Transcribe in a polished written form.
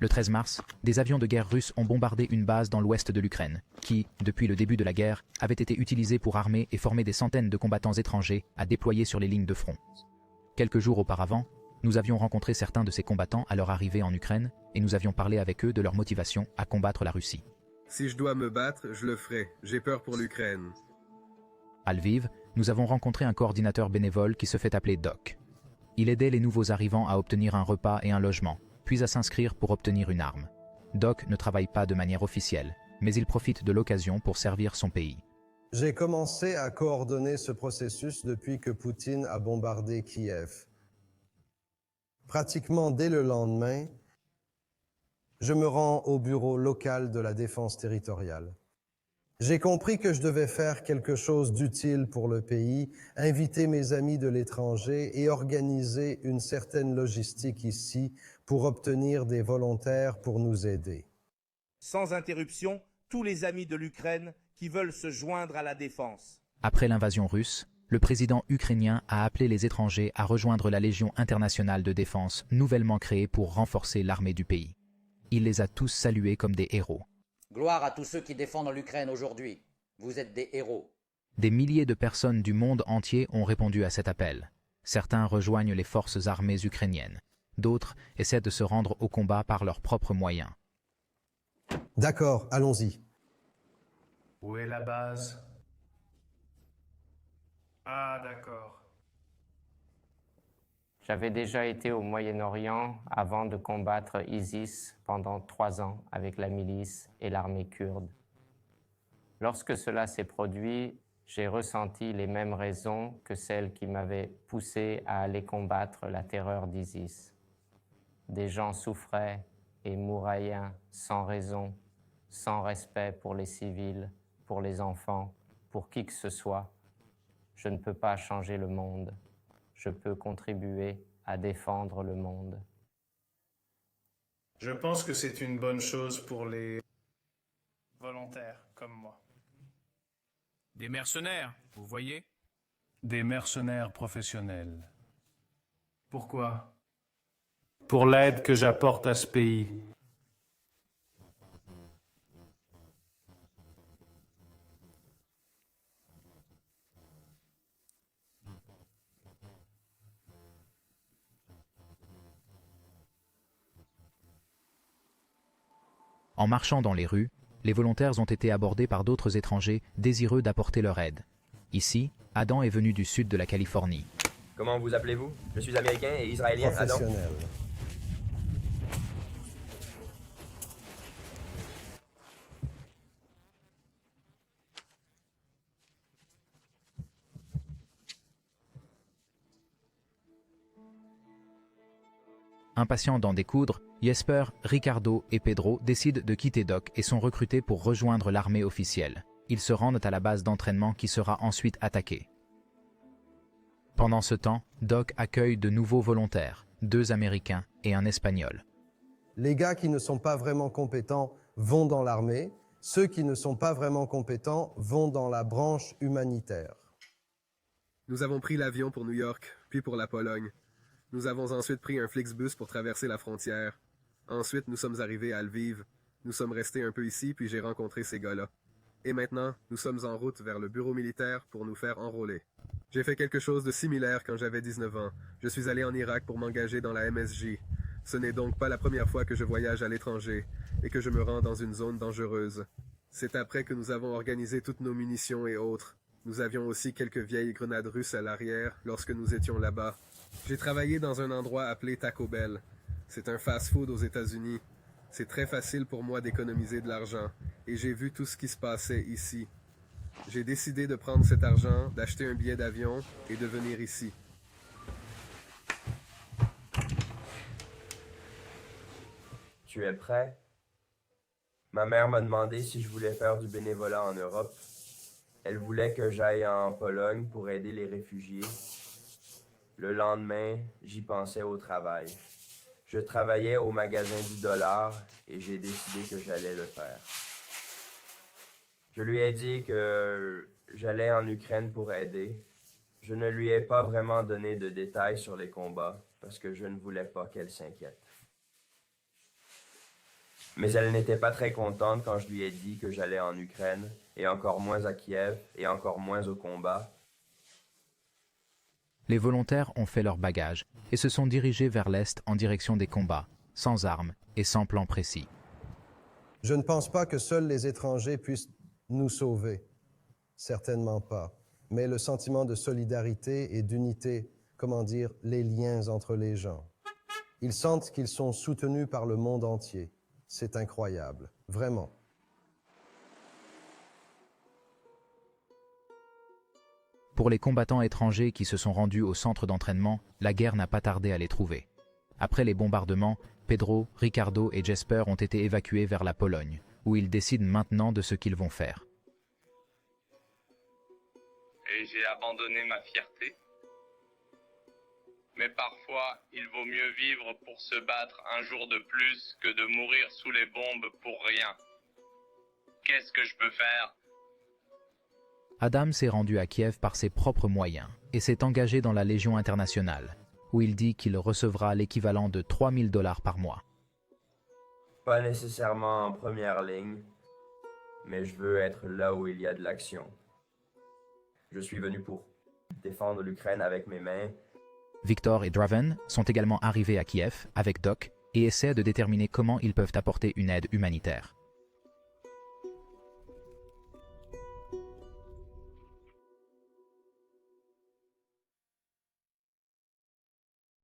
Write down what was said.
Le 13 mars, des avions de guerre russes ont bombardé une base dans l'ouest de l'Ukraine, qui, depuis le début de la guerre, avait été utilisée pour armer et former des centaines de combattants étrangers à déployer sur les lignes de front. Quelques jours auparavant, nous avions rencontré certains de ces combattants à leur arrivée en Ukraine et nous avions parlé avec eux de leur motivation à combattre la Russie. Si je dois me battre, je le ferai. J'ai peur pour l'Ukraine. À Lviv, nous avons rencontré un coordinateur bénévole qui se fait appeler Doc. Il aidait les nouveaux arrivants à obtenir un repas et un logement, puis à s'inscrire pour obtenir une arme. Doc ne travaille pas de manière officielle, mais il profite de l'occasion pour servir son pays. J'ai commencé à coordonner ce processus depuis que Poutine a bombardé Kiev. Pratiquement dès le lendemain, je me rends au bureau local de la défense territoriale. J'ai compris que je devais faire quelque chose d'utile pour le pays, inviter mes amis de l'étranger et organiser une certaine logistique ici pour obtenir des volontaires pour nous aider. Sans interruption, tous les amis de l'Ukraine qui veulent se joindre à la défense. Après l'invasion russe, le président ukrainien a appelé les étrangers à rejoindre la Légion internationale de défense nouvellement créée pour renforcer l'armée du pays. Il les a tous salués comme des héros. Gloire à tous ceux qui défendent l'Ukraine aujourd'hui. Vous êtes des héros. Des milliers de personnes du monde entier ont répondu à cet appel. Certains rejoignent les forces armées ukrainiennes. D'autres essaient de se rendre au combat par leurs propres moyens. D'accord, allons-y. Où est la base? Ah, d'accord. J'avais déjà été au Moyen-Orient avant de combattre ISIS pendant 3 ans avec la milice et l'armée kurde. Lorsque cela s'est produit, j'ai ressenti les mêmes raisons que celles qui m'avaient poussé à aller combattre la terreur d'ISIS. Des gens souffraient et mouraient sans raison, sans respect pour les civils, pour les enfants, pour qui que ce soit. Je ne peux pas changer le monde. Je peux contribuer à défendre le monde. Je pense que c'est une bonne chose pour les volontaires comme moi. Des mercenaires, vous voyez? Des mercenaires professionnels. Pourquoi? Pour l'aide que j'apporte à ce pays. En marchant dans les rues, les volontaires ont été abordés par d'autres étrangers désireux d'apporter leur aide. Ici, Adam est venu du sud de la Californie. Comment vous appelez-vous? Je suis américain et israélien, Adam. Professionnel. Impatients d'en découdre, Jesper, Ricardo et Pedro décident de quitter Doc et sont recrutés pour rejoindre l'armée officielle. Ils se rendent à la base d'entraînement qui sera ensuite attaquée. Pendant ce temps, Doc accueille de nouveaux volontaires, 2 Américains et un Espagnol. Les gars qui ne sont pas vraiment compétents vont dans l'armée. Ceux qui ne sont pas vraiment compétents vont dans la branche humanitaire. Nous avons pris l'avion pour New York, puis pour la Pologne. Nous avons ensuite pris un Flixbus pour traverser la frontière. Ensuite, nous sommes arrivés à Lviv. Nous sommes restés un peu ici, puis j'ai rencontré ces gars-là. Et maintenant, nous sommes en route vers le bureau militaire pour nous faire enrôler. J'ai fait quelque chose de similaire quand j'avais 19 ans. Je suis allé en Irak pour m'engager dans la MSJ. Ce n'est donc pas la première fois que je voyage à l'étranger et que je me rends dans une zone dangereuse. C'est après que nous avons organisé toutes nos munitions et autres. Nous avions aussi quelques vieilles grenades russes à l'arrière lorsque nous étions là-bas. J'ai travaillé dans un endroit appelé Taco Bell. C'est un fast-food aux États-Unis. C'est très facile pour moi d'économiser de l'argent, et j'ai vu tout ce qui se passait ici. J'ai décidé de prendre cet argent, d'acheter un billet d'avion et de venir ici. Tu es prêt? Ma mère m'a demandé si je voulais faire du bénévolat en Europe. Elle voulait que j'aille en Pologne pour aider les réfugiés. Le lendemain, j'y pensais au travail. Je travaillais au magasin du dollar et j'ai décidé que j'allais le faire. Je lui ai dit que j'allais en Ukraine pour aider. Je ne lui ai pas vraiment donné de détails sur les combats parce que je ne voulais pas qu'elle s'inquiète. Mais elle n'était pas très contente quand je lui ai dit que j'allais en Ukraine, et encore moins à Kiev, et encore moins au combat. Les volontaires ont fait leur bagage et se sont dirigés vers l'Est en direction des combats, sans armes et sans plan précis. Je ne pense pas que seuls les étrangers puissent nous sauver. Certainement pas. Mais le sentiment de solidarité et d'unité, comment dire, les liens entre les gens. Ils sentent qu'ils sont soutenus par le monde entier. C'est incroyable, vraiment. Pour les combattants étrangers qui se sont rendus au centre d'entraînement, la guerre n'a pas tardé à les trouver. Après les bombardements, Pedro, Ricardo et Jesper ont été évacués vers la Pologne, où ils décident maintenant de ce qu'ils vont faire. Et j'ai abandonné ma fierté. Mais parfois, il vaut mieux vivre pour se battre un jour de plus que de mourir sous les bombes pour rien. Qu'est-ce que je peux faire ? Adam s'est rendu à Kiev par ses propres moyens et s'est engagé dans la Légion internationale, où il dit qu'il recevra l'équivalent de 3 000 $ par mois. Pas nécessairement en première ligne, mais je veux être là où il y a de l'action. Je suis venu pour défendre l'Ukraine avec mes mains. Victor et Draven sont également arrivés à Kiev avec Doc et essaient de déterminer comment ils peuvent apporter une aide humanitaire.